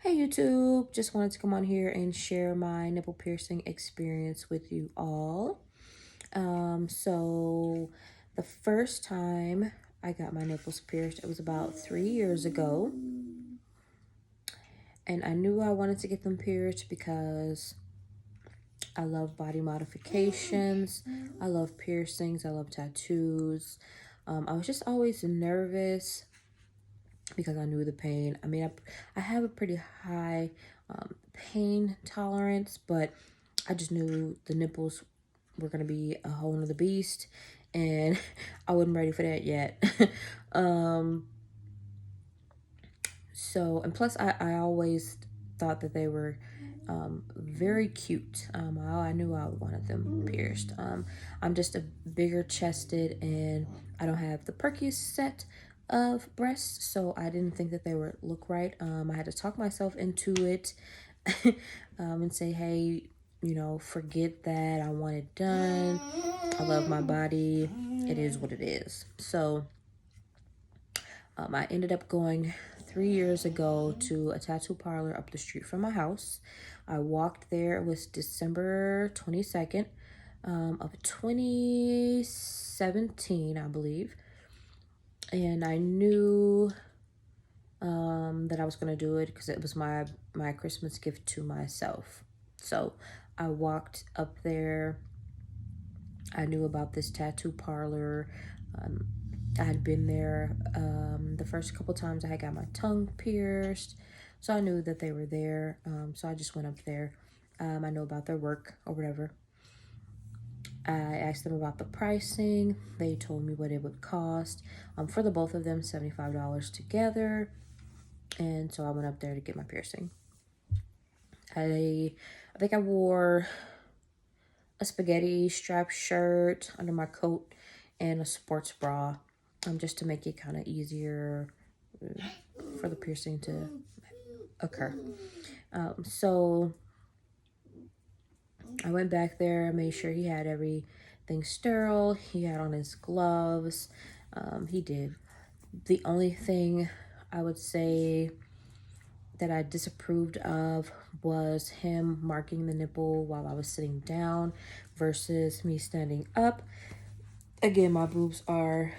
Hey YouTube, just wanted to come on here and share my nipple piercing experience with you all. So the first time I got my nipples pierced, it was about 3 years ago. And I knew I wanted to get them pierced because I love body modifications. I love piercings. I love tattoos. I was just always nervous because I knew the pain. I mean, I have a pretty high pain tolerance, but I just knew the nipples were going to be a whole nother beast, and I wasn't ready for that yet. um, and plus, I always thought that they were very cute. I knew I wanted them pierced. I'm just a bigger chested, and I don't have the perkiest set of breasts, so I didn't think that they would look right. I had to talk myself into it and say, hey, forget that. I want it done. I love my body. It is what it is. So I ended up going 3 years ago to a tattoo parlor up the street from my house. I walked there. It was December 22nd of 2017, I believe. And I knew that I was going to do it because it was my Christmas gift to myself. So I walked up there. I knew about this tattoo parlor. I had been there the first couple times I had got my tongue pierced. So I knew that they were there. So I just went up there. I know about their work or whatever. I asked them about the pricing. They told me what it would cost. For the both of them, $75 together. And so I went up there to get my piercing. I think I wore a spaghetti strap shirt under my coat and a sports bra, just to make it kind of easier for the piercing to occur. So I went back there, made sure he had everything sterile. He had on his gloves. He did. The only thing I would say that I disapproved of was him marking the nipple while I was sitting down versus me standing up. Again, my boobs are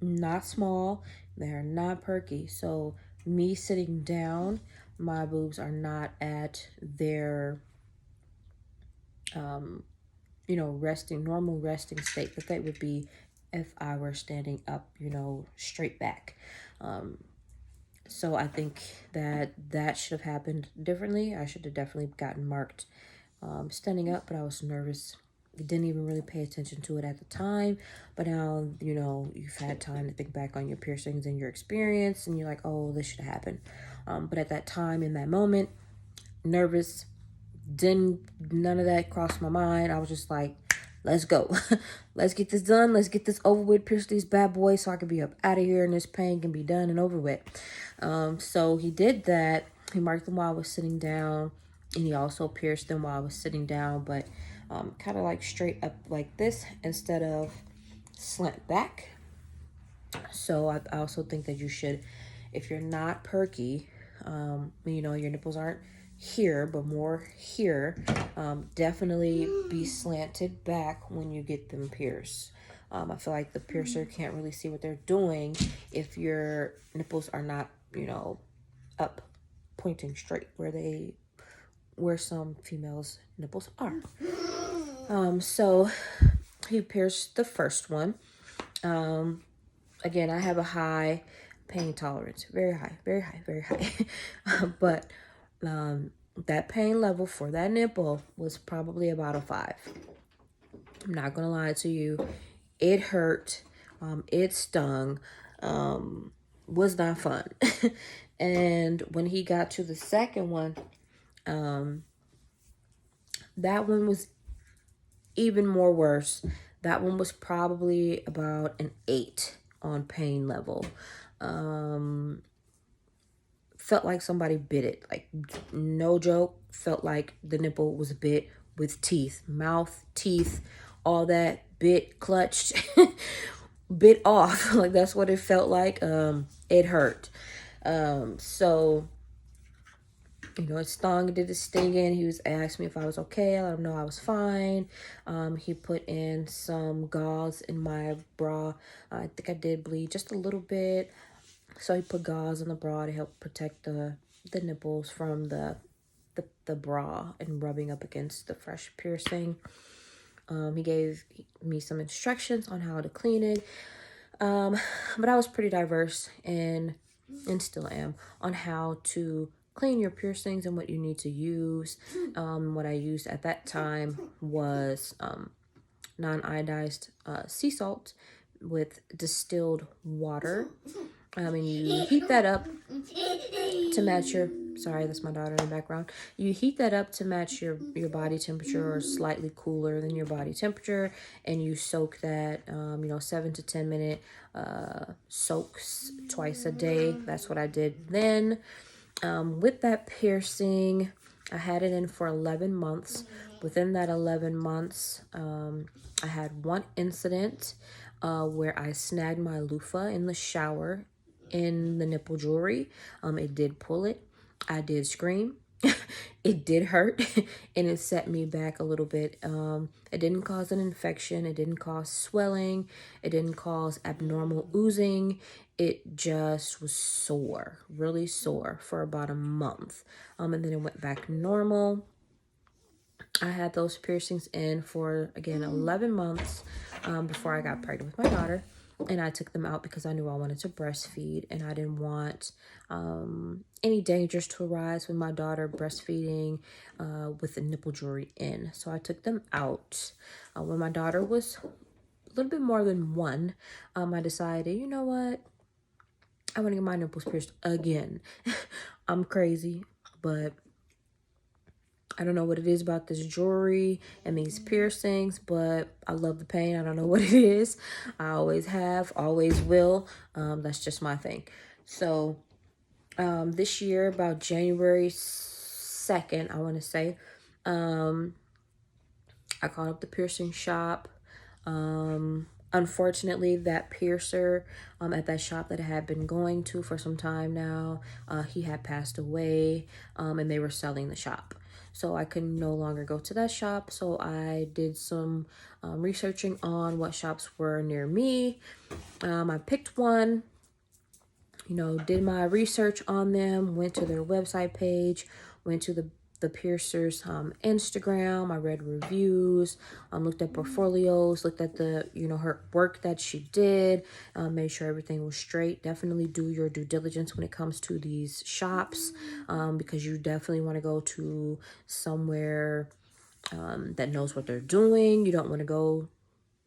not small. They're not perky. So me sitting down, my boobs are not at their, normal resting state that they would be if I were standing up, straight back. So I think that should have happened differently. I should have definitely gotten marked standing up, but I was nervous. Didn't even really pay attention to it at the time. But now, you've had time to think back on your piercings and your experience, and you're like, oh, this should have happened. But at that time, in that moment, nervous, none of that crossed my mind. I was just like, let's go. Let's get this done. Let's get this over with. Pierce these bad boys so I can be up out of here and this pain can be done and over with. So he did that. He marked them while I was sitting down, and he also pierced them while I was sitting down, but kind of like straight up like this instead of slant back. So I also think that you should, if you're not perky, your nipples aren't here but more here, definitely be slanted back when you get them pierced. I feel like the piercer can't really see what they're doing if your nipples are not, up pointing straight where some females' nipples are. So he pierced the first one. Again, I have a high pain tolerance, very high, very high, very high. But that pain level for that nipple was probably about a 5. I'm not gonna lie to you. It hurt. It stung. Was not fun. And when he got to the second one, that one was even more worse. That one was probably about an 8 on pain level. Felt like somebody bit it. Like, no joke. Felt like the nipple was bit with teeth. Mouth, teeth, all that. Bit, clutched, bit off. Like, that's what it felt like. It hurt. So You know, it stung, it did the stinging. He was asked me if I was okay. I let him know I was fine. He put in some gauze in my bra. I think I did bleed just a little bit. So he put gauze in the bra to help protect the nipples from the bra and rubbing up against the fresh piercing. He gave me some instructions on how to clean it. But I was pretty diverse and still am on how to clean your piercings and what you need to use. What I used at that time was non-iodized sea salt with distilled water. And you heat that up to match your, sorry, that's my daughter in the background. You heat that up to match your body temperature or slightly cooler than your body temperature, and you soak that 7 to 10 minute soaks twice a day. That's what I did then. With that piercing, I had it in for 11 months. Within that 11 months, I had one incident where I snagged my loofah in the shower in the nipple jewelry. It did pull it. I did scream. It did hurt and it set me back a little bit. It didn't cause an infection. It didn't cause swelling. It didn't cause abnormal oozing. It just was sore, really sore for about a month. And then it went back normal. I had those piercings in for, again, 11 months before I got pregnant with my daughter. And I took them out because I knew I wanted to breastfeed and I didn't want any dangers to arise with my daughter breastfeeding with the nipple jewelry in. So I took them out. When my daughter was a little bit more than one, I decided, you know what? I want to get my nipples pierced again. I'm crazy, but I don't know what it is about this jewelry and these piercings, but I love the pain. I don't know what it is. I always have, always will. That's just my thing. So this year, about January 2nd, I want to say, I called up the piercing shop. Unfortunately, that piercer at that shop that I had been going to for some time now, he had passed away, and they were selling the shop. So I could no longer go to that shop. So I did some researching on what shops were near me. I picked one, did my research on them, went to their website page, went to the piercer's Instagram. I read reviews, looked at portfolios, looked at the, her work that she did, made sure everything was straight. Definitely do your due diligence when it comes to these shops, because you definitely want to go to somewhere that knows what they're doing. You don't want to go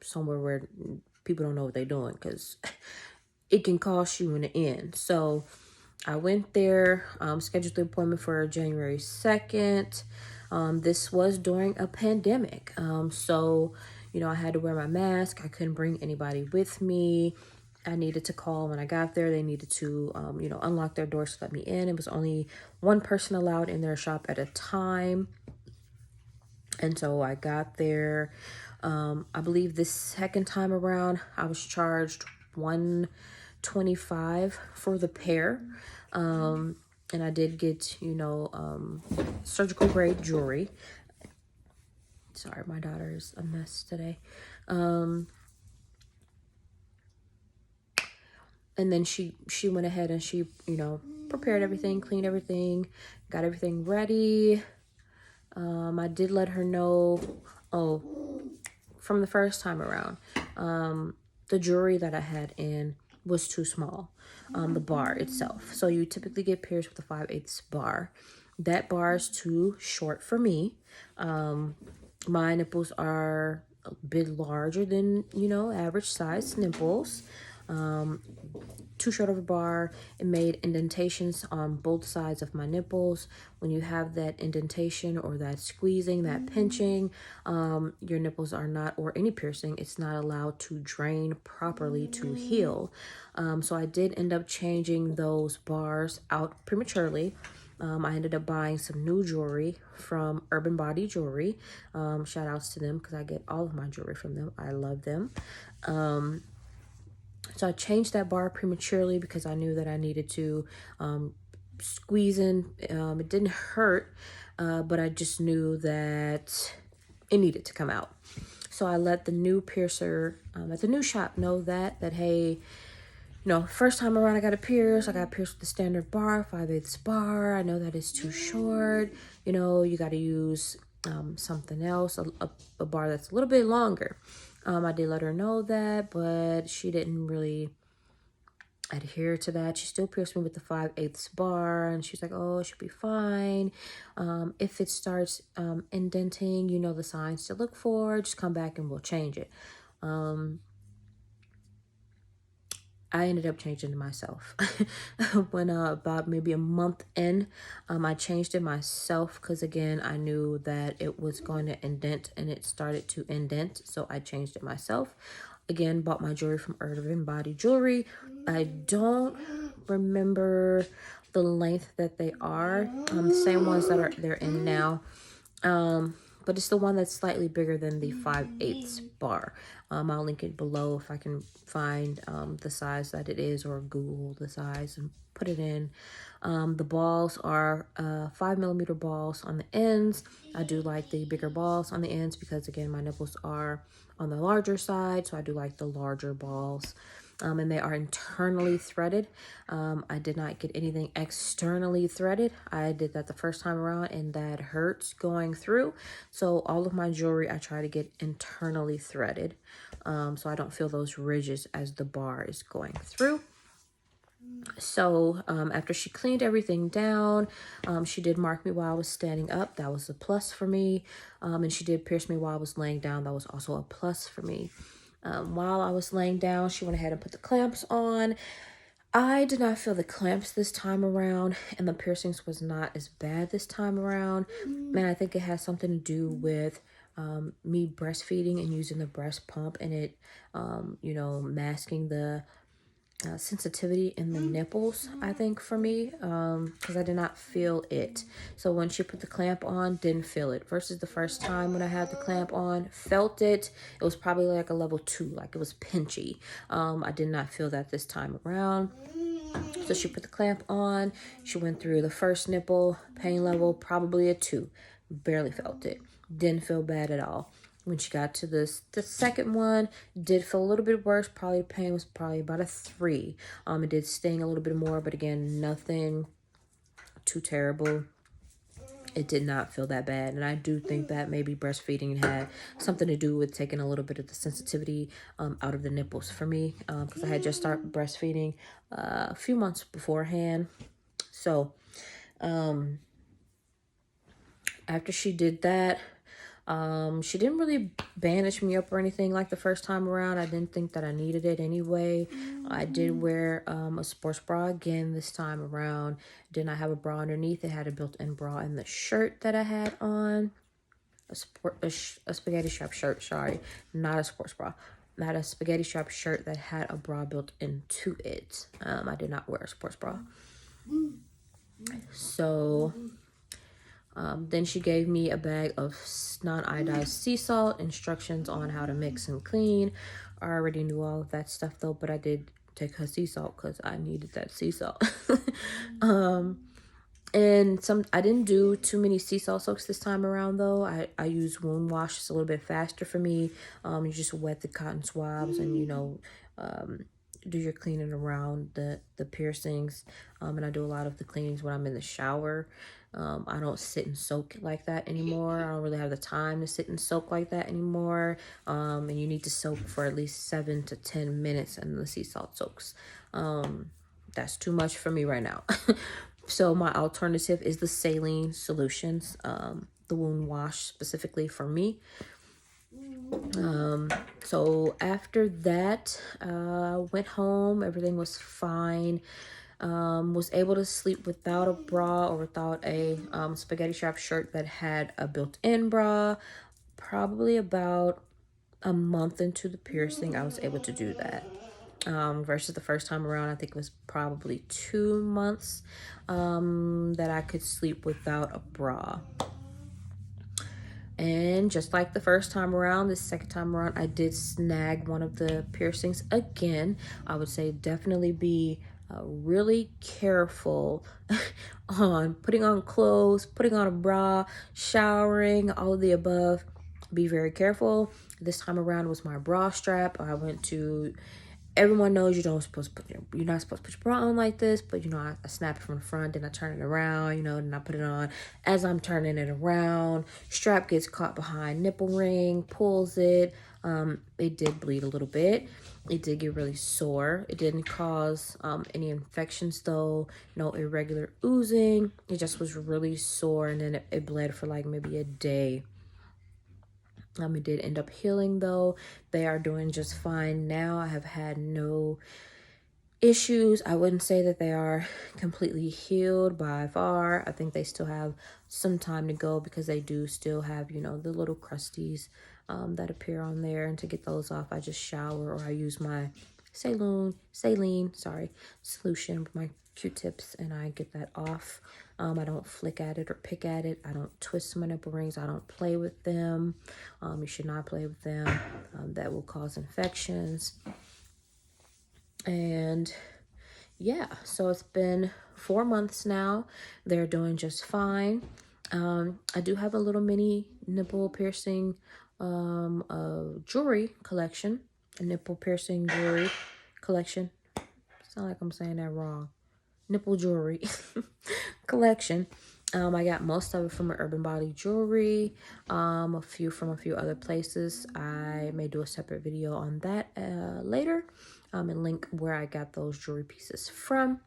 somewhere where people don't know what they're doing, because it can cost you in the end. So I went there, scheduled the appointment for January 2nd. This was during a pandemic. So, I had to wear my mask. I couldn't bring anybody with me. I needed to call when I got there. They needed to, unlock their doors to let me in. It was only one person allowed in their shop at a time. And so I got there. I believe this second time around, I was charged $125 for the pair. And I did get, surgical grade jewelry. Sorry, my daughter is a mess today. And then she went ahead and she, prepared everything, cleaned everything, got everything ready. I did let her know, from the first time around, the jewelry that I had in was too small, the bar itself. So you typically get pierced with a 5/8 bar. That bar is too short for me. My nipples are a bit larger than, average size nipples. Too short of a bar. It made indentations on both sides of my nipples. When you have that indentation or that squeezing, that pinching, your nipples are not, or any piercing, it's not allowed to drain properly to heal. So I did end up changing those bars out prematurely. I ended up buying some new jewelry from Urban Body Jewelry. Shout outs to them because I get all of my jewelry from them. I love them. So I changed that bar prematurely because I knew that I needed to squeezing. It didn't hurt, but I just knew that it needed to come out. So I let the new piercer at the new shop know that hey, first time around I got pierced with the standard bar, 5/8 bar. I know that it's too short. You got to use something else, a bar that's a little bit longer. I did let her know that, but she didn't really adhere to that. She still pierced me with the 5/8 bar, and she's like, oh, it should be fine. If it starts indenting, the signs to look for, just come back and we'll change it. I ended up changing it myself. When about maybe a month in, I changed it myself because, again, I knew that it was going to indent, and it started to indent, so I changed it myself. Again, bought my jewelry from Urban Body Jewelry. I don't remember the length that they are. The same ones that they're in now. But it's the one that's slightly bigger than the 5/8 bar. I'll link it below if I can find the size that it is, or Google the size and put it in. The balls are 5mm balls on the ends. I do like the bigger balls on the ends because, again, my nipples are on the larger side, so I do like the larger balls. And they are internally threaded. I did not get anything externally threaded. I did that the first time around, and that hurts going through. So all of my jewelry, I try to get internally threaded, so I don't feel those ridges as the bar is going through. So after she cleaned everything down, she did mark me while I was standing up. That was a plus for me. And she did pierce me while I was laying down. That was also a plus for me. While I was laying down, she went ahead and put the clamps on. I did not feel the clamps this time around, and the piercings was not as bad this time around. Man, I think it has something to do with me breastfeeding and using the breast pump, and it, masking the sensitivity in the nipples, I think, for me, because I did not feel it. So when she put the clamp on, didn't feel it, versus the first time when I had the clamp on, felt it. It was probably like a level 2, like it was pinchy. I did not feel that this time around. So she put the clamp on. She went through the first nipple, pain level probably a 2, barely felt it, didn't feel bad at all. When she got to the second one, did feel a little bit worse. Probably pain was probably about a 3. It did sting a little bit more, but again, nothing too terrible. It did not feel that bad. And I do think that maybe breastfeeding had something to do with taking a little bit of the sensitivity out of the nipples for me, because I had just started breastfeeding a few months beforehand. So after she did that, she didn't really bandage me up or anything like the first time around. I didn't think that I needed it anyway. I did wear a sports bra again this time around. Did not have a bra underneath. It had a built-in bra in the shirt that I had on. A spaghetti strap shirt, sorry. Not a sports bra. Not a spaghetti strap shirt that had a bra built into it. I did not wear a sports bra. So then she gave me a bag of non-iodized sea salt, instructions on how to mix and clean. I already knew all of that stuff though, but I did take her sea salt because I needed that sea salt. And I didn't do too many sea salt soaks this time around though. I used wound wash. It's a little bit faster for me. You just wet the cotton swabs and do your cleaning around the piercings. And I do a lot of the cleanings when I'm in the shower. I don't sit and soak like that anymore. I don't really have the time to sit and soak like that anymore. And you need to soak for at least 7 to 10 minutes in the sea salt soaks. That's too much for me right now. So my alternative is the saline solutions, the wound wash specifically for me. So after that, went home. Everything was fine. Was able to sleep without a bra or without a spaghetti strap shirt that had a built-in bra. Probably about a month into the piercing, I was able to do that. Versus the first time around, I think it was probably 2 months that I could sleep without a bra. And just like the first time around, the second time around, I did snag one of the piercings again. I would say definitely be really careful on putting on clothes, putting on a bra, showering, all of the above. Be very careful. This time around was my bra strap. I went to, everyone knows you don't supposed to put you're not supposed to put your bra on like this, but you know, I snap it from the front, then I turn it around, you know, and I put it on. As I'm turning it around, strap gets caught behind nipple ring, pulls it. It did bleed a little bit. It did get really sore. It didn't cause any infections though, no irregular oozing. It just was really sore, and then it bled for like maybe a day. It did end up healing though. They are doing just fine now. I have had no issues. I wouldn't say that they are completely healed by far. I think they still have some time to go because they do still have, you know, the little crusties that appear on there. And to get those off, I just shower or I use my saline solution with my Q-tips and I get that off. I don't flick at it or pick at it. I don't twist my nipple rings. I don't play with them. You should not play with them. That will cause infections. And yeah, so it's been 4 months now. They're doing just fine. I do have a little mini nipple piercing jewelry collection. A nipple piercing jewelry collection. Sound like I'm saying that wrong. Nipple jewelry collection. I got most of it from Urban Body Jewelry, a few from a few other places. I may do a separate video on that later, and link where I got those jewelry pieces from.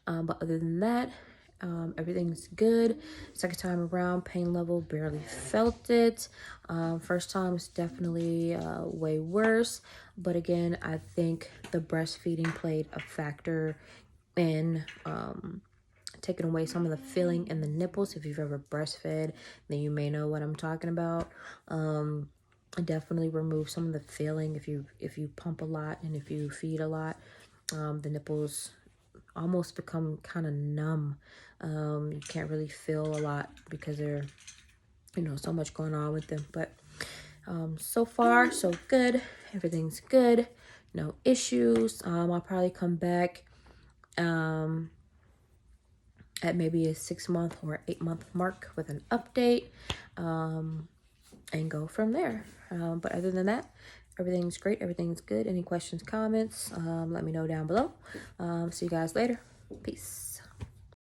But other than that, everything's good. Second time around, pain level, barely felt it. First time was definitely way worse. But again, I think the breastfeeding played a factor in taking away some of the feeling in the nipples. If you've ever breastfed, then you may know what I'm talking about. Definitely remove some of the feeling if you pump a lot and if you feed a lot. The nipples almost become kind of numb. You can't really feel a lot because there, you know, so much going on with them. But so far so good. Everything's good. No issues. I'll probably come back at maybe a 6-month or 8-month mark with an update, and go from there. But other than that, everything's great. Everything's good. Any questions, comments, let me know down below. See you guys later. Peace.